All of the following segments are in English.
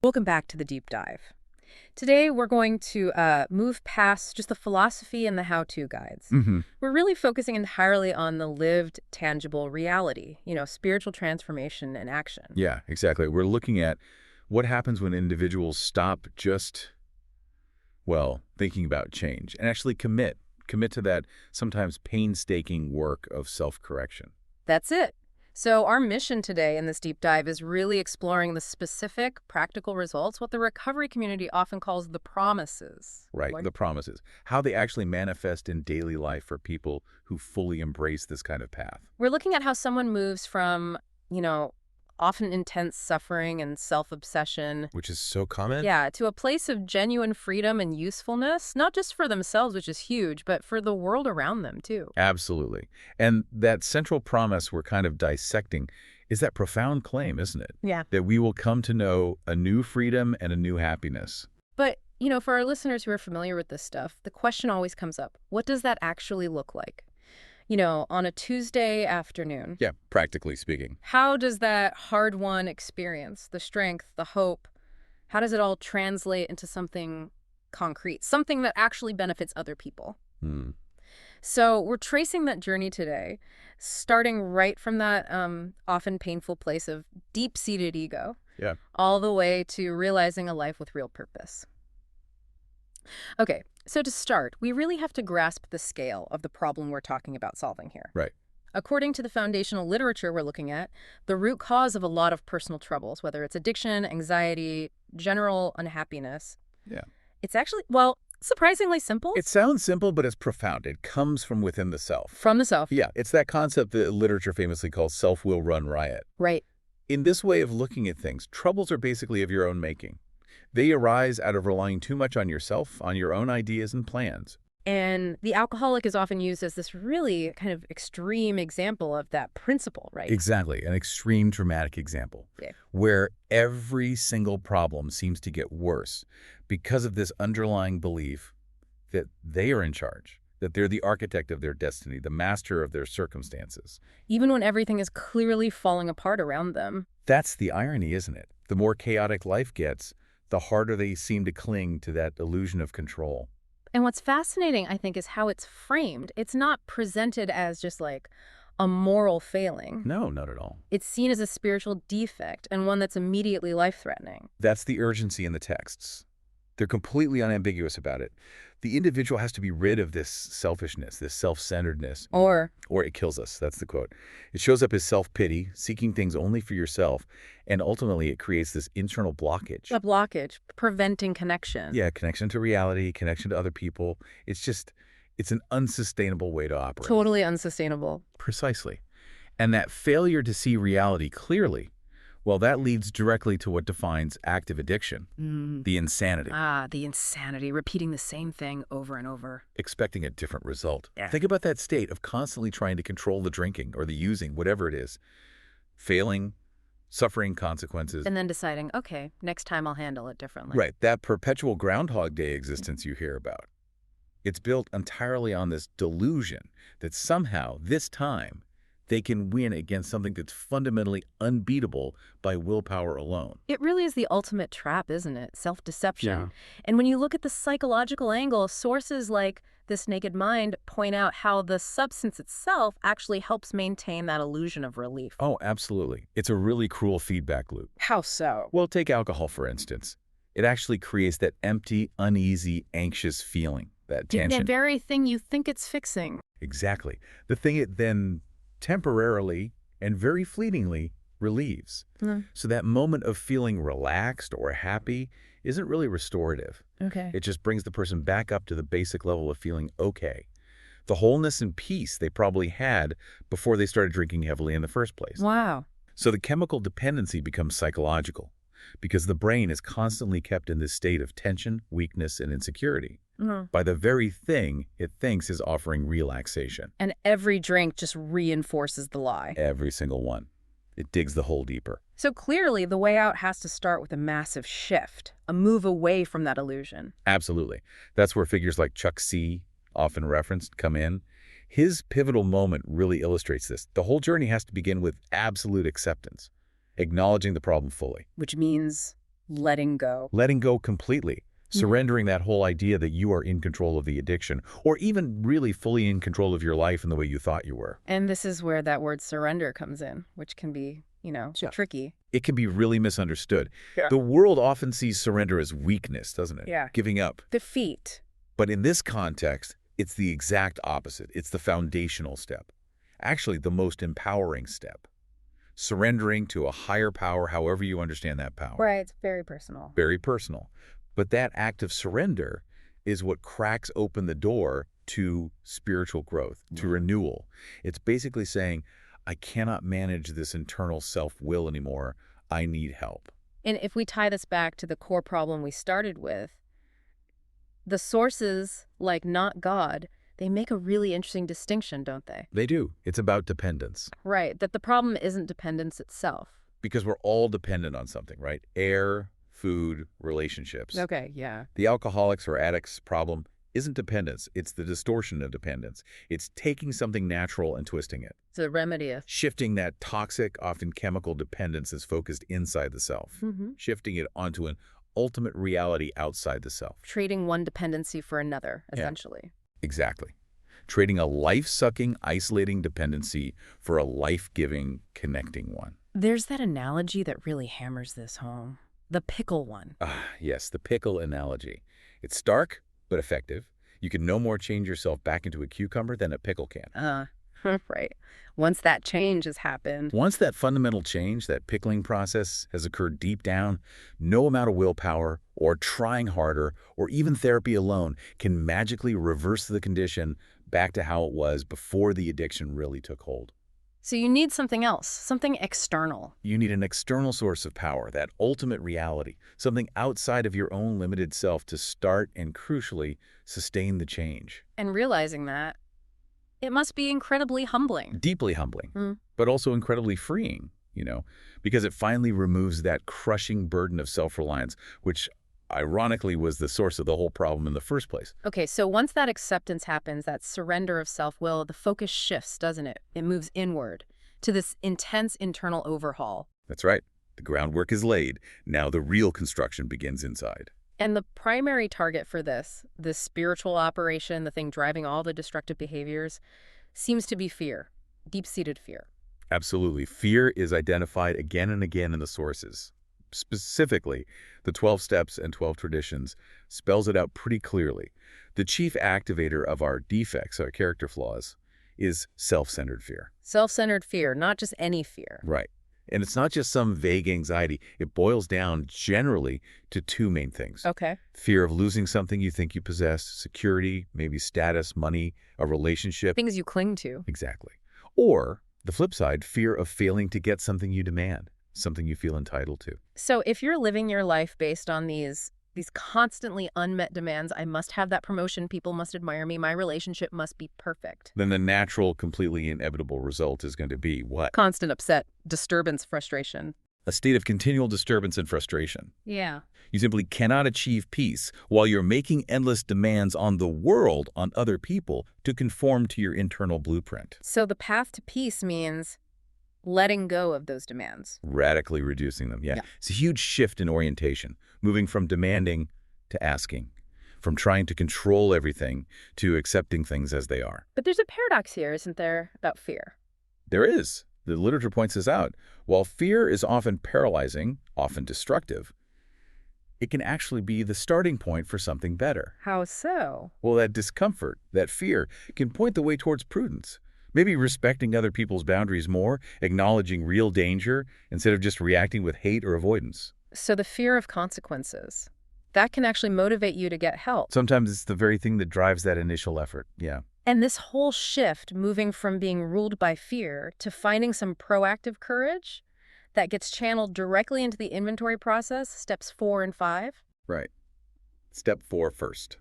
Welcome back to the deep dive. Today, we're going to move past just the philosophy and the how-to guides. We're really focusing entirely on the lived, tangible reality, spiritual transformation and action. Yeah, exactly. We're looking at what happens when individuals stop just, well, thinking about change and actually commit to that sometimes painstaking work of self-correction. That's it. So our mission today in this deep dive is really exploring the specific, practical results, what the recovery community often calls the promises. Right, the promises. How they actually manifest in daily life for people who fully embrace this kind of path. We're looking at how someone moves from, often intense suffering and self-obsession. Which is so common? Yeah, to a place of genuine freedom and usefulness, not just for themselves, which is huge, but for the world around them, too. Absolutely. And that central promise we're kind of dissecting is that profound claim, isn't it? Yeah. That we will come to know a new freedom and a new happiness. But, for our listeners who are familiar with this stuff, the question always comes up, what does that actually look like? On a Tuesday afternoon. Yeah, practically speaking. How does that hard-won experience, the strength, the hope, how does it all translate into something concrete, something that actually benefits other people? So we're tracing that journey today, starting right from that often painful place of deep-seated ego, all the way to realizing a life with real purpose. Okay, so to start, we really have to grasp the scale of the problem we're talking about solving here. Right. According to the foundational literature we're looking at, the root cause of a lot of personal troubles, whether it's addiction, anxiety, general unhappiness, it's actually, surprisingly simple. It sounds simple, but it's profound. It comes from within the self. From the self. Yeah, it's that concept that literature famously calls Self-Will Run Riot. Right. In this way of looking at things, troubles are basically of your own making. They arise out of relying too much on yourself, on your own ideas and plans. And the alcoholic is often used as this really kind of extreme example of that principle, right? Exactly, an extreme dramatic example, where every single problem seems to get worse because of this underlying belief that they are in charge, that they're the architect of their destiny, the master of their circumstances. Even when everything is clearly falling apart around them. That's the irony, isn't it? The more chaotic life gets, the harder they seem to cling to that illusion of control. And what's fascinating, I think, is how it's framed. It's not presented as just like a moral failing. No, not at all. It's seen as a spiritual defect and one that's immediately life-threatening. That's the urgency in the texts. They're completely unambiguous about it. The individual has to be rid of this selfishness, this self-centeredness. Or it kills us. That's the quote. It shows up as self-pity, seeking things only for yourself, and ultimately it creates this internal blockage. a blockage, preventing connection. Yeah, connection to reality, connection to other people. It's an unsustainable way to operate. Totally unsustainable. Precisely. And that failure to see reality clearly, well, that leads directly to what defines active addiction, the insanity. The insanity, repeating the same thing over and over. Expecting a different result. Yeah. Think about that state of constantly trying to control the drinking or the using, whatever it is. Failing, suffering consequences. And then deciding, okay, next time I'll handle it differently. Right, that perpetual Groundhog Day existence you hear about. It's built entirely on this delusion that somehow, this time, they can win against something that's fundamentally unbeatable by willpower alone. It really is the ultimate trap, isn't it? Self-deception. And when you look at the psychological angle, sources like This Naked Mind point out how the substance itself actually helps maintain that illusion of relief. Oh, absolutely. It's a really cruel feedback loop. How so? Well, take alcohol, for instance. It actually creates that empty, uneasy, anxious feeling, that tension. The very thing you think it's fixing. Exactly. The thing it then temporarily and very fleetingly relieves. So that moment of feeling relaxed or happy isn't really restorative. Okay. It just brings the person back up to the basic level of feeling okay. The wholeness and peace they probably had before they started drinking heavily in the first place. Wow. So the chemical dependency becomes psychological because the brain is constantly kept in this state of tension, weakness, and insecurity by the very thing it thinks is offering relaxation. And every drink just reinforces the lie. Every single one. It digs the hole deeper. So clearly, the way out has to start with a massive shift, a move away from that illusion. Absolutely. That's where figures like Chuck C., often referenced, come in. His pivotal moment really illustrates this. The whole journey has to begin with absolute acceptance, acknowledging the problem fully. Which means Letting go. Letting go completely. Surrendering that whole idea that you are in control of the addiction, or even really fully in control of your life in the way you thought you were. And this is where that word surrender comes in, which can be, tricky. It can be really misunderstood. Yeah. The world often sees surrender as weakness, doesn't it? Yeah. Giving up. Defeat. But in this context, it's the exact opposite. It's the foundational step. Actually, the most empowering step. Surrendering to a higher power, however you understand that power. Right, it's very personal. Very personal. But that act of surrender is what cracks open the door to spiritual growth, to renewal. It's basically saying, I cannot manage this internal self-will anymore. I need help. And if we tie this back to the core problem we started with, the sources, like not God, they make a really interesting distinction, don't they? They do. It's about dependence. Right, that the problem isn't dependence itself. Because we're all dependent on something, right? Air, food, relationships. Okay, yeah. The alcoholics or addicts problem isn't dependence. It's the distortion of dependence. It's taking something natural and twisting it. It's a remedy. Shifting that toxic, often chemical dependence is focused inside the self. Shifting it onto an ultimate reality outside the self. Trading one dependency for another, essentially. Yeah, exactly. Trading a life-sucking, isolating dependency for a life-giving, connecting one. There's that analogy that really hammers this home. The pickle one. Yes, the pickle analogy. It's stark, but effective. You can no more change yourself back into a cucumber than a pickle can. Right. Once that change has happened. Once that fundamental change, that pickling process, has occurred deep down, no amount of willpower or trying harder or even therapy alone can magically reverse the condition back to how it was before the addiction really took hold. So you need something else, something external. You need an external source of power, that ultimate reality, something outside of your own limited self to start and, crucially, sustain the change. And realizing that, it must be incredibly humbling. Deeply humbling, but also incredibly freeing, because it finally removes that crushing burden of self-reliance, which ironically was the source of the whole problem in the first place. Okay, so once that acceptance happens, that surrender of self-will, the focus shifts, doesn't it? It moves inward to this intense internal overhaul. That's right. The groundwork is laid. Now the real construction begins inside. And the primary target for this spiritual operation, the thing driving all the destructive behaviors, seems to be fear, deep-seated fear. Absolutely. Fear is identified again and again in the sources. Specifically, the 12 steps and 12 traditions spells it out pretty clearly. The chief activator of our defects, our character flaws, is self-centered fear. Self-centered fear, not just any fear. Right. And it's not just some vague anxiety. It boils down generally to two main things. Okay. Fear of losing something you think you possess, security, maybe status, money, a relationship. Things you cling to. Exactly. Or, the flip side, fear of failing to get something you demand, something you feel entitled to. So if you're living your life based on these constantly unmet demands, I must have that promotion, people must admire me, my relationship must be perfect. Then the natural, completely inevitable result is going to be what? Constant upset, disturbance, frustration. A state of continual disturbance and frustration. Yeah. You simply cannot achieve peace while you're making endless demands on the world, on other people, to conform to your internal blueprint. So the path to peace means letting go of those demands. Radically reducing them, yeah. It's a huge shift in orientation, moving from demanding to asking, from trying to control everything to accepting things as they are. But there's a paradox here, isn't there, about fear? There is. The literature points this out. While fear is often paralyzing, often destructive, it can actually be the starting point for something better. How so? Well, that discomfort, that fear, can point the way towards prudence. Maybe respecting other people's boundaries more, acknowledging real danger, instead of just reacting with hate or avoidance. So the fear of consequences, that can actually motivate you to get help. Sometimes it's the very thing that drives that initial effort, yeah. And this whole shift, moving from being ruled by fear to finding some proactive courage that gets channeled directly into the inventory process, steps 4 and 5. Right. Step 4 first.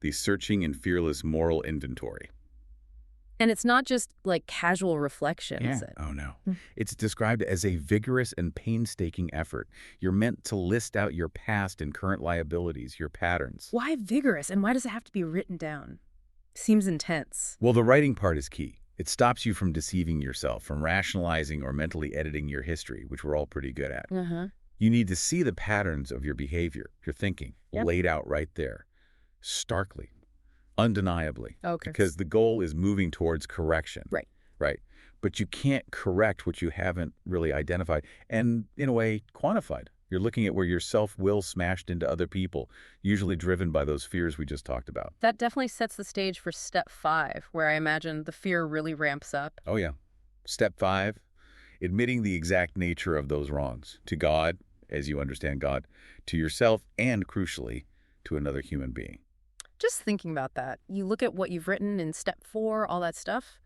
The searching and fearless moral inventory. And it's not just like casual reflection, is it? Oh, no. It's described as a vigorous and painstaking effort. You're meant to list out your past and current liabilities, your patterns. Why vigorous, and why does it have to be written down? Seems intense. Well, the writing part is key. It stops you from deceiving yourself, from rationalizing or mentally editing your history, which we're all pretty good at. You need to see the patterns of your behavior, your thinking, laid out right there, starkly, undeniably, because the goal is moving towards correction. Right. But you can't correct what you haven't really identified and, in a way, quantified. You're looking at where your self-will smashed into other people, usually driven by those fears we just talked about. That definitely sets the stage for step 5, where I imagine the fear really ramps up. Oh, yeah. Step 5, admitting the exact nature of those wrongs to God, as you understand God, to yourself, and, crucially, to another human being. Just thinking about that, you look at what you've written in step 4, all that stuff,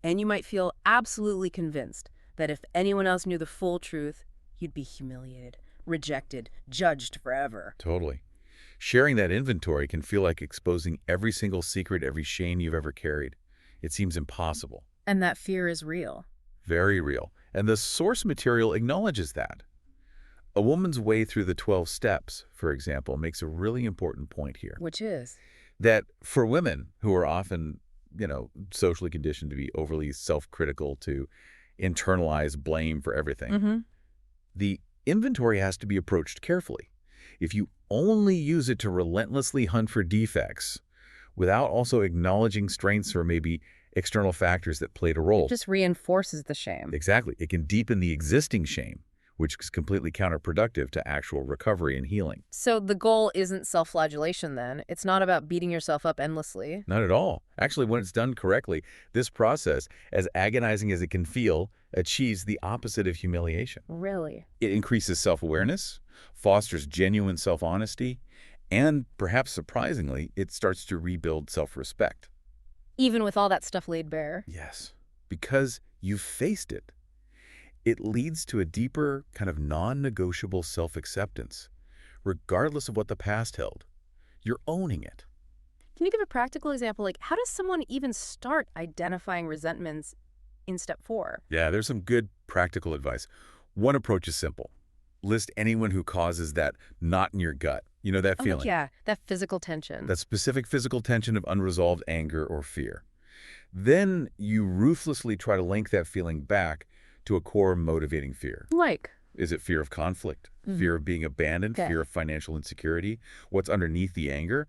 and you might feel absolutely convinced that if anyone else knew the full truth, you'd be humiliated, rejected, judged forever. Totally. Sharing that inventory can feel like exposing every single secret, every shame you've ever carried. It seems impossible. And that fear is real. Very real. And the source material acknowledges that. A Woman's Way Through the 12 Steps, for example, makes a really important point here. Which is? That for women who are often, socially conditioned to be overly self-critical, to internalize blame for everything, the inventory has to be approached carefully. If you only use it to relentlessly hunt for defects without also acknowledging strengths or maybe external factors that played a role. It just reinforces the shame. Exactly. It can deepen the existing shame, which is completely counterproductive to actual recovery and healing. So the goal isn't self-flagellation then? It's not about beating yourself up endlessly? Not at all. Actually, when it's done correctly, this process, as agonizing as it can feel, achieves the opposite of humiliation. Really? It increases self-awareness, fosters genuine self-honesty, and perhaps surprisingly, it starts to rebuild self-respect. Even with all that stuff laid bare? Yes, because you've faced it. It leads to a deeper, kind of non-negotiable self-acceptance, regardless of what the past held. You're owning it. Can you give a practical example? Like, how does someone even start identifying resentments in step 4? Yeah, there's some good practical advice. One approach is simple. List anyone who causes that knot in your gut. You know that feeling? Yeah, that physical tension. That specific physical tension of unresolved anger or fear. Then you ruthlessly try to link that feeling back to a core motivating fear. Like? Is it fear of conflict? Fear of being abandoned? Fear of financial insecurity? What's underneath the anger?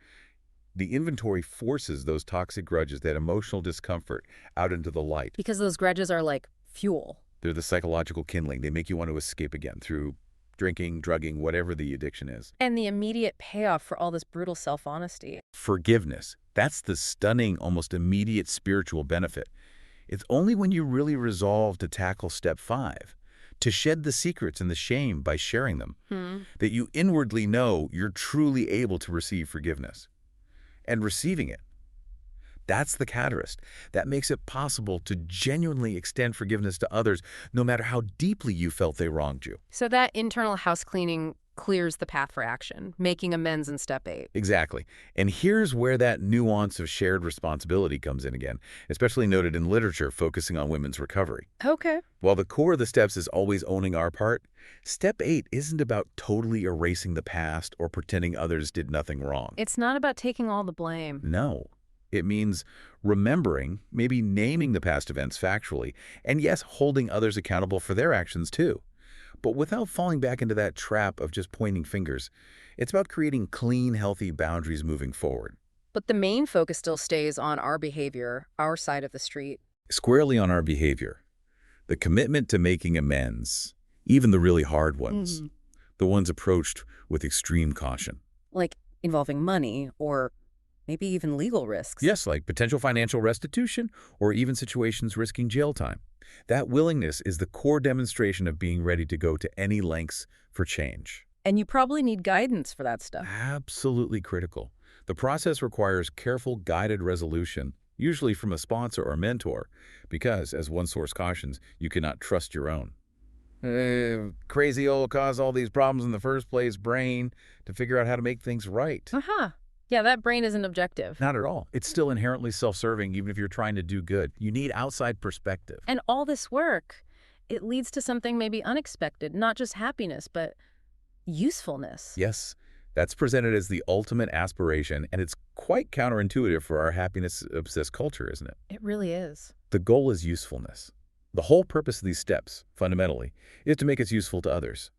The inventory forces those toxic grudges, that emotional discomfort, out into the light. Because those grudges are like fuel. They're the psychological kindling. They make you want to escape again through drinking, drugging, whatever the addiction is. And the immediate payoff for all this brutal self-honesty. Forgiveness. That's the stunning, almost immediate spiritual benefit. It's only when you really resolve to tackle step 5, to shed the secrets and the shame by sharing them, that you inwardly know you're truly able to receive forgiveness. And receiving it, that's the catalyst. That makes it possible to genuinely extend forgiveness to others, no matter how deeply you felt they wronged you. So that internal house cleaning clears the path for action, making amends in step 8. Exactly. And here's where that nuance of shared responsibility comes in again, especially noted in literature focusing on women's recovery. Okay. While the core of the steps is always owning our part, step 8 isn't about totally erasing the past or pretending others did nothing wrong. It's not about taking all the blame. No. It means remembering, maybe naming the past events factually, and yes, holding others accountable for their actions too. But without falling back into that trap of just pointing fingers. It's about creating clean, healthy boundaries moving forward. But the main focus still stays on our behavior, our side of the street. Squarely on our behavior. The commitment to making amends, even the really hard ones. The ones approached with extreme caution. Like involving money or maybe even legal risks. Yes, like potential financial restitution or even situations risking jail time. That willingness is the core demonstration of being ready to go to any lengths for change. And you probably need guidance for that stuff. Absolutely critical. The process requires careful, guided resolution, usually from a sponsor or mentor, because, as one source cautions, you cannot trust your own. Crazy old cause all these problems in the first place brain to figure out how to make things right. Yeah, that brain isn't objective. Not at all. It's still inherently self-serving, even if you're trying to do good. You need outside perspective. And all this work, it leads to something maybe unexpected, not just happiness, but usefulness. Yes, that's presented as the ultimate aspiration, and it's quite counterintuitive for our happiness-obsessed culture, isn't it? It really is. The goal is usefulness. The whole purpose of these steps, fundamentally, is to make us useful to others.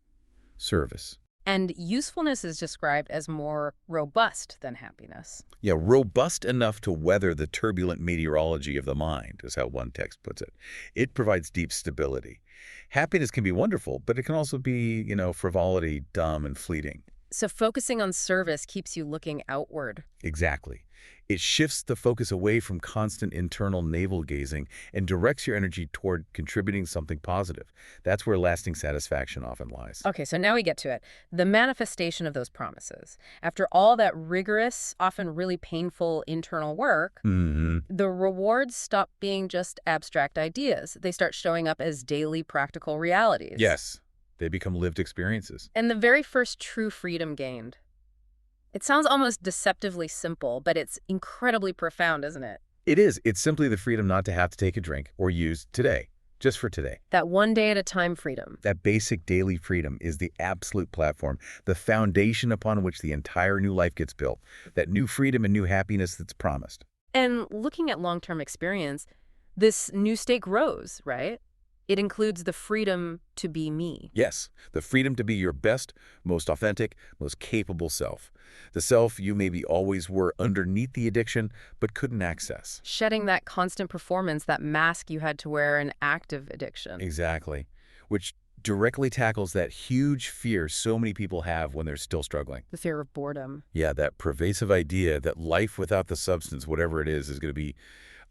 Service. And usefulness is described as more robust than happiness. Yeah, robust enough to weather the turbulent meteorology of the mind, is how one text puts it. It provides deep stability. Happiness can be wonderful, but it can also be, frivolity, dumb, and fleeting. So focusing on service keeps you looking outward. Exactly. It shifts the focus away from constant internal navel-gazing and directs your energy toward contributing something positive. That's where lasting satisfaction often lies. Okay, so now we get to it. The manifestation of those promises. After all that rigorous, often really painful internal work, the rewards stop being just abstract ideas. They start showing up as daily practical realities. Yes, they become lived experiences. And the very first true freedom gained. It sounds almost deceptively simple, but it's incredibly profound, isn't it? It is. It's simply the freedom not to have to take a drink or use today, just for today. That one day at a time freedom. That basic daily freedom is the absolute platform, the foundation upon which the entire new life gets built, that new freedom and new happiness that's promised. And looking at long-term experience, this new state grows, right? It includes the freedom to be me. Yes, the freedom to be your best, most authentic, most capable self. The self you maybe always were underneath the addiction, but couldn't access. Shedding that constant performance, that mask you had to wear in active addiction. Exactly. Which directly tackles that huge fear so many people have when they're still struggling. The fear of boredom. Yeah, that pervasive idea that life without the substance, whatever it is going to be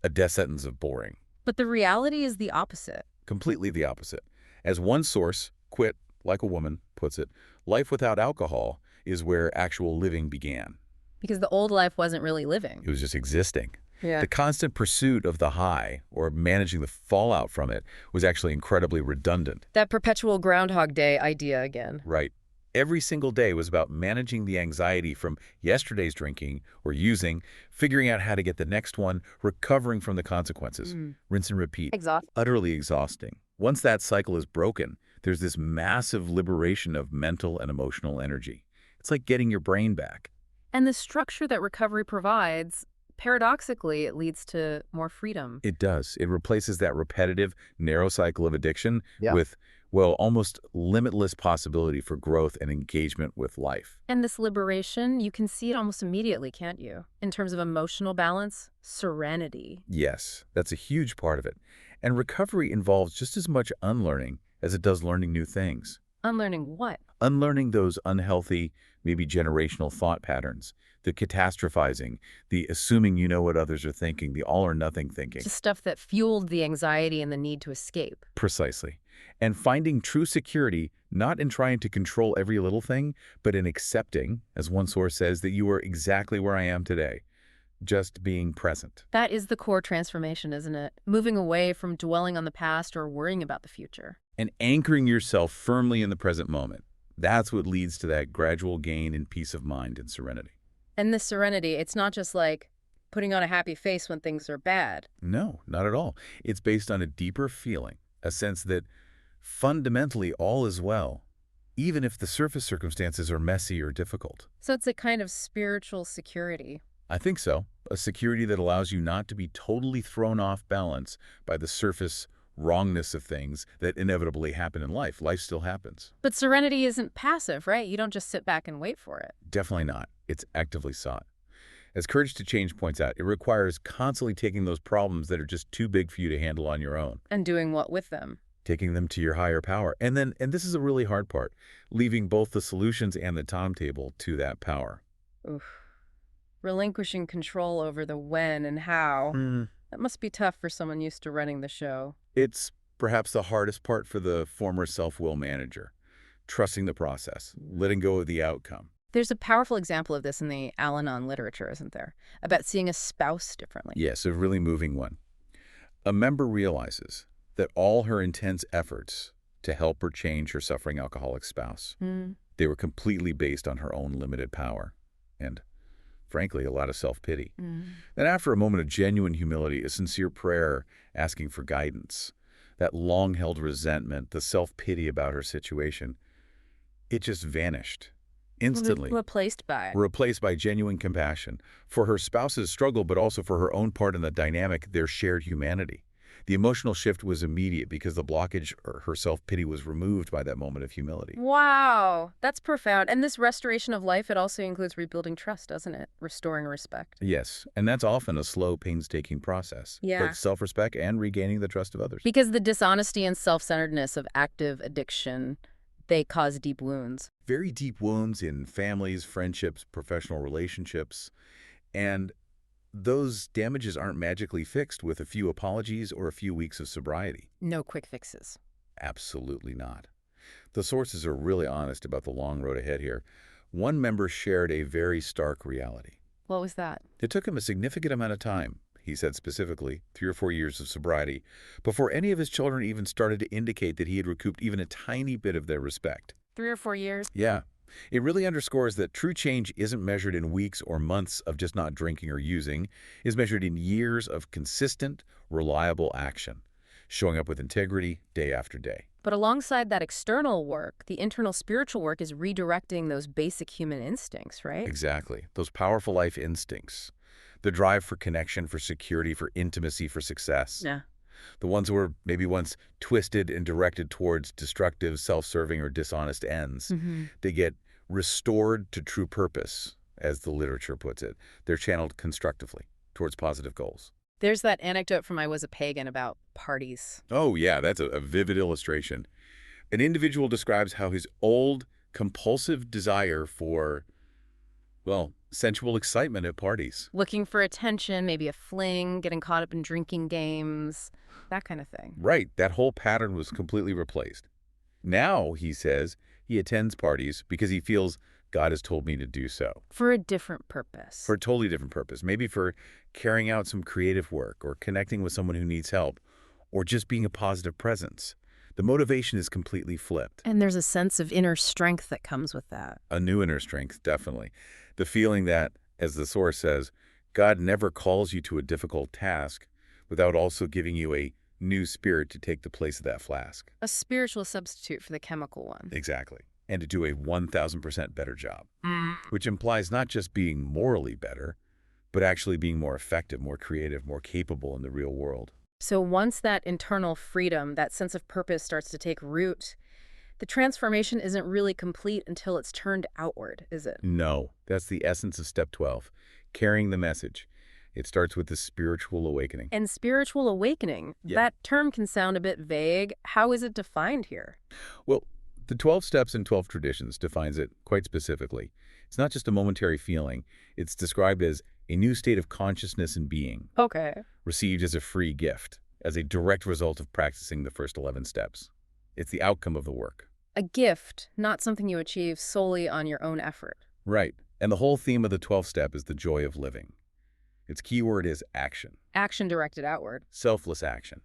a death sentence of boring. But the reality is the opposite. Completely the opposite. As one source, Quit, like a woman, puts it, life without alcohol is where actual living began. Because the old life wasn't really living. It was just existing. Yeah. The constant pursuit of the high, or managing the fallout from it, was actually incredibly redundant. That perpetual Groundhog Day idea again. Right. Every single day was about managing the anxiety from yesterday's drinking or using, figuring out how to get the next one, recovering from the consequences. Rinse and repeat. Utterly exhausting. Once that cycle is broken, there's this massive liberation of mental and emotional energy. It's like getting your brain back. And the structure that recovery provides, paradoxically, it leads to more freedom. It does. It replaces that repetitive, narrow cycle of addiction with, well, almost limitless possibility for growth and engagement with life. And this liberation, you can see it almost immediately, can't you? In terms of emotional balance, serenity. Yes, that's a huge part of it. And recovery involves just as much unlearning as it does learning new things. Unlearning what? Unlearning those unhealthy, maybe generational thought patterns, the catastrophizing, the assuming you know what others are thinking, the all-or-nothing thinking. Just stuff that fueled the anxiety and the need to escape. Precisely. And finding true security not in trying to control every little thing, but in accepting, as one source says, that you are exactly where I am today, just being present. That is the core transformation, isn't it? Moving away from dwelling on the past or worrying about the future. And anchoring yourself firmly in the present moment. That's what leads to that gradual gain in peace of mind and serenity. And this serenity, it's not just like putting on a happy face when things are bad. No, not at all. It's based on a deeper feeling, a sense that fundamentally all is well, even if the surface circumstances are messy or difficult. So it's a kind of spiritual security. I think so. A security that allows you not to be totally thrown off balance by the surface wrongness of things that inevitably happen in life. Life still happens. But serenity isn't passive, right? You don't just sit back and wait for it. Definitely not. It's actively sought. As Courage to Change points out, it requires constantly taking those problems that are just too big for you to handle on your own. And doing what with them? Taking them to your higher power. And this is a really hard part, leaving both the solutions and the timetable to that power. Oof. Relinquishing control over the when and how. That must be tough for someone used to running the show. It's perhaps the hardest part for the former self-will manager. Trusting the process, letting go of the outcome. There's a powerful example of this in the Al-Anon literature, isn't there? About seeing a spouse differently. Yes, a really moving one. A member realizes that all her intense efforts to help or change her suffering alcoholic spouse, they were completely based on her own limited power and, frankly, a lot of self-pity. Then after a moment of genuine humility, a sincere prayer asking for guidance, that long-held resentment, the self-pity about her situation, it just vanished. Instantly. Replaced by genuine compassion for her spouse's struggle, but also for her own part in the dynamic, their shared humanity. The emotional shift was immediate because the blockage or her self-pity was removed by that moment of humility. Wow, that's profound. And this restoration of life, it also includes rebuilding trust, doesn't it? Restoring respect. Yes, and that's often a slow, painstaking process. Yeah. But self-respect and regaining the trust of others. Because the dishonesty and self-centeredness of active addiction, they cause deep wounds. Very deep wounds in families, friendships, professional relationships. And those damages aren't magically fixed with a few apologies or a few weeks of sobriety. No quick fixes. Absolutely not. The sources are really honest about the long road ahead here. One member shared a very stark reality. What was that? It took him a significant amount of time, he said specifically, 3 or 4 years of sobriety, before any of his children even started to indicate that he had recouped even a tiny bit of their respect. 3 or 4 years? Yeah. It really underscores that true change isn't measured in weeks or months of just not drinking or using, is measured in years of consistent, reliable action, showing up with integrity day after day. But alongside that external work, the internal spiritual work is redirecting those basic human instincts, right? Exactly. Those powerful life instincts. The drive for connection, for security, for intimacy, for success. Yeah. The ones who were maybe once twisted and directed towards destructive, self-serving, or dishonest ends. They get restored to true purpose, as the literature puts it. They're channeled constructively towards positive goals. There's that anecdote from I Was a Pagan about parties. Oh, yeah, that's a vivid illustration. An individual describes how his old, compulsive desire for, well, sensual excitement at parties. Looking for attention, maybe a fling, getting caught up in drinking games, that kind of thing. Right, that whole pattern was completely replaced. Now, he says, he attends parties because he feels God has told me to do so. For a different purpose. For a totally different purpose. Maybe for carrying out some creative work or connecting with someone who needs help or just being a positive presence. The motivation is completely flipped. And there's a sense of inner strength that comes with that. A new inner strength, definitely. The feeling that, as the source says, God never calls you to a difficult task without also giving you a new spirit to take the place of that flask. A spiritual substitute for the chemical one. Exactly. And to do a 1,000% better job, which implies not just being morally better, but actually being more effective, more creative, more capable in the real world. So once that internal freedom, that sense of purpose starts to take root, the transformation isn't really complete until it's turned outward, is it? No, that's the essence of step 12, carrying the message. It starts with the spiritual awakening. And spiritual awakening, that term can sound a bit vague. How is it defined here? Well, the 12 Steps and 12 Traditions defines it quite specifically. It's not just a momentary feeling. It's described as a new state of consciousness and being. Okay. Received as a free gift, as a direct result of practicing the first 11 steps. It's the outcome of the work. A gift, not something you achieve solely on your own effort. Right. And the whole theme of the 12th step is the joy of living. Its key word is action. Action directed outward. Selfless action.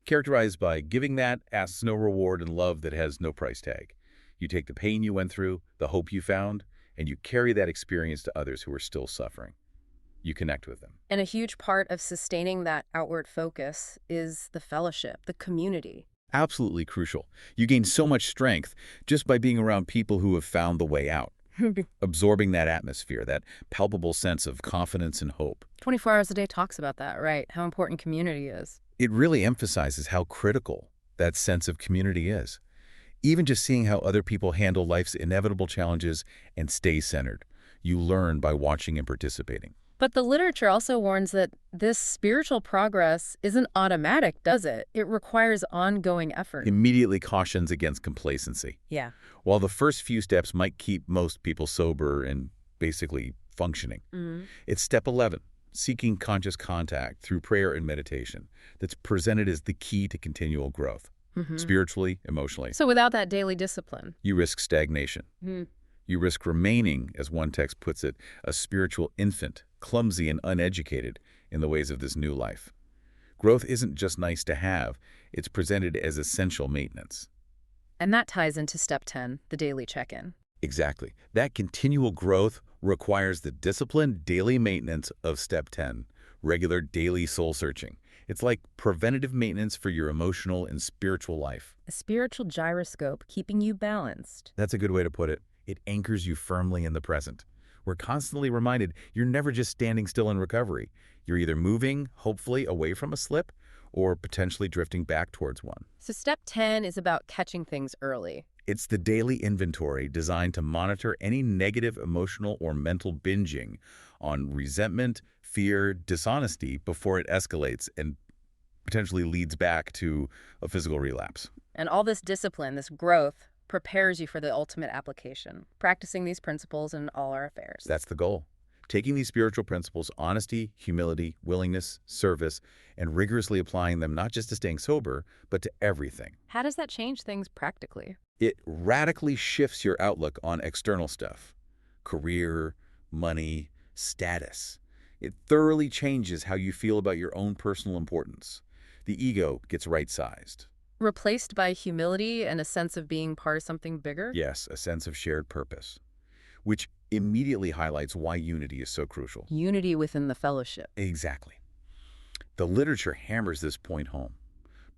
Characterized by giving that asks no reward and love that has no price tag. You take the pain you went through, the hope you found, and you carry that experience to others who are still suffering. You connect with them. And a huge part of sustaining that outward focus is the fellowship, the community. Absolutely crucial. You gain so much strength just by being around people who have found the way out. Absorbing that atmosphere, that palpable sense of confidence and hope. 24 hours a day talks about that, right? How important community is. It really emphasizes how critical that sense of community is. Even just seeing how other people handle life's inevitable challenges and stay centered. You learn by watching and participating. But the literature also warns that this spiritual progress isn't automatic, does it? It requires ongoing effort. Immediately cautions against complacency. Yeah. While the first few steps might keep most people sober and basically functioning, it's step 11, seeking conscious contact through prayer and meditation, that's presented as the key to continual growth, spiritually, emotionally. So without that daily discipline, you risk stagnation. You risk remaining, as one text puts it, a spiritual infant, clumsy and uneducated in the ways of this new life. Growth isn't just nice to have, it's presented as essential maintenance. And that ties into step 10, the daily check-in. Exactly. That continual growth requires the disciplined daily maintenance of step 10, regular daily soul searching. It's like preventative maintenance for your emotional and spiritual life. A spiritual gyroscope keeping you balanced. That's a good way to put it. It anchors you firmly in the present. We're constantly reminded you're never just standing still in recovery. You're either moving, hopefully, away from a slip, or potentially drifting back towards one. So step 10 is about catching things early. It's the daily inventory designed to monitor any negative emotional or mental binging on resentment, fear, dishonesty before it escalates and potentially leads back to a physical relapse. And all this discipline, this growth, prepares you for the ultimate application, practicing these principles in all our affairs. That's the goal. Taking these spiritual principles, honesty, humility, willingness, service, and rigorously applying them not just to staying sober, but to everything. How does that change things practically? It radically shifts your outlook on external stuff. Career, money, status. It thoroughly changes how you feel about your own personal importance. The ego gets right-sized. Replaced by humility and a sense of being part of something bigger? Yes, a sense of shared purpose, which immediately highlights why unity is so crucial. Unity within the fellowship. Exactly. The literature hammers this point home.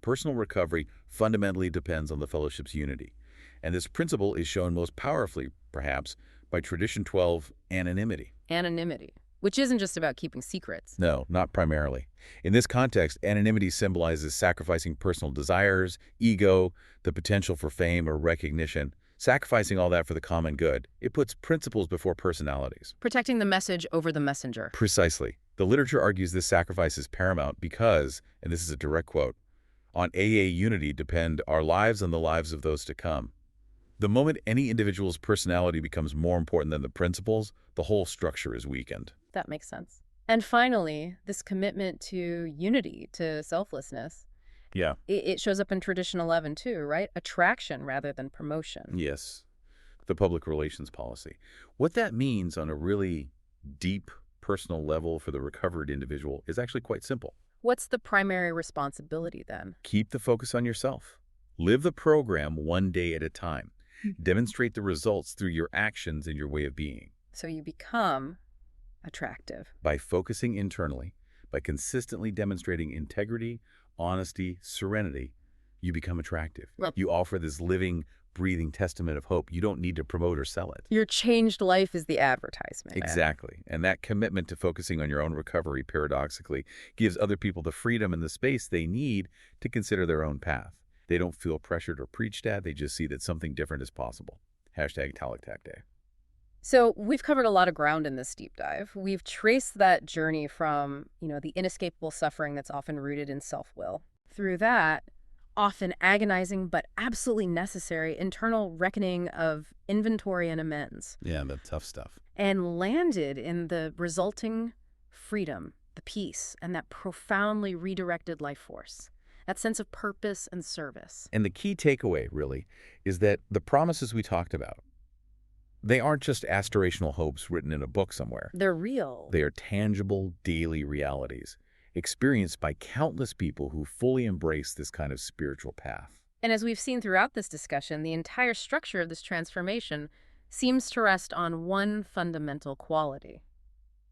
Personal recovery fundamentally depends on the fellowship's unity, and this principle is shown most powerfully, perhaps, by Tradition 12, anonymity. Anonymity, which isn't just about keeping secrets. No, not primarily. In this context, anonymity symbolizes sacrificing personal desires, ego, the potential for fame or recognition, sacrificing all that for the common good. It puts principles before personalities. Protecting the message over the messenger. Precisely. The literature argues this sacrifice is paramount because, and this is a direct quote, on AA unity depend our lives and the lives of those to come. The moment any individual's personality becomes more important than the principles, the whole structure is weakened. That makes sense. And finally, this commitment to unity, to selflessness. Yeah. It shows up in Tradition 11 too, right? Attraction rather than promotion. Yes. The public relations policy. What that means on a really deep personal level for the recovered individual is actually quite simple. What's the primary responsibility then? Keep the focus on yourself. Live the program one day at a time. Demonstrate the results through your actions and your way of being. So you become attractive. By focusing internally, by consistently demonstrating integrity, honesty, serenity, you become attractive. Well, you offer this living, breathing testament of hope. You don't need to promote or sell it. Your changed life is the advertisement. Exactly. And that commitment to focusing on your own recovery, paradoxically, gives other people the freedom and the space they need to consider their own path. They don't feel pressured or preached at. They just see that something different is possible. #TalicTac Day. So we've covered a lot of ground in this deep dive. We've traced that journey from, the inescapable suffering that's often rooted in self-will. Through that, often agonizing but absolutely necessary internal reckoning of inventory and amends. Yeah, the tough stuff. And landed in the resulting freedom, the peace, and that profoundly redirected life force. That sense of purpose and service. And the key takeaway, really, is that the promises we talked about, they aren't just aspirational hopes written in a book somewhere. They're real. They are tangible, daily realities, experienced by countless people who fully embrace this kind of spiritual path. And as we've seen throughout this discussion, the entire structure of this transformation seems to rest on one fundamental quality: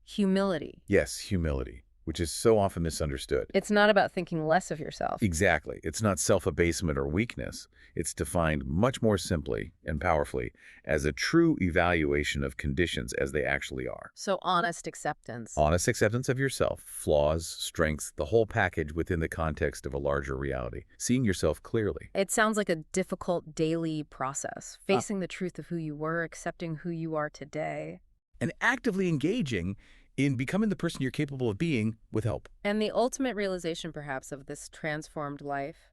humility. Yes, humility, which is so often misunderstood. It's not about thinking less of yourself. Exactly. It's not self-abasement or weakness. It's defined much more simply and powerfully as a true evaluation of conditions as they actually are. So honest acceptance. Honest acceptance of yourself, flaws, strengths, the whole package within the context of a larger reality. Seeing yourself clearly. It sounds like a difficult daily process, facing the truth of who you were, accepting who you are today. And actively engaging in becoming the person you're capable of being with help. And the ultimate realization, perhaps, of this transformed life,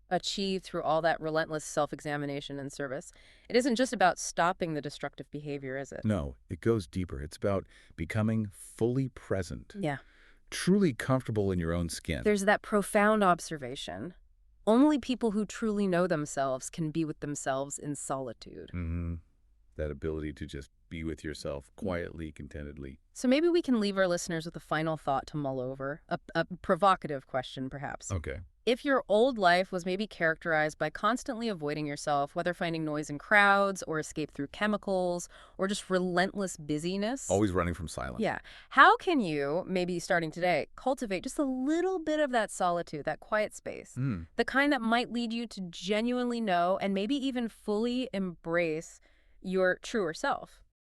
achieved through all that relentless self-examination and service, it isn't just about stopping the destructive behavior, is it? No, it goes deeper. It's about becoming fully present. Yeah. Truly comfortable in your own skin. There's that profound observation. Only people who truly know themselves can be with themselves in solitude. That ability to just be with yourself quietly, contentedly. So maybe we can leave our listeners with a final thought to mull over, a provocative question, perhaps. Okay. If your old life was maybe characterized by constantly avoiding yourself, whether finding noise in crowds or escape through chemicals or just relentless busyness. Always running from silence. Yeah. How can you, maybe starting today, cultivate just a little bit of that solitude, that quiet space, the kind that might lead you to genuinely know and maybe even fully embrace your truer self?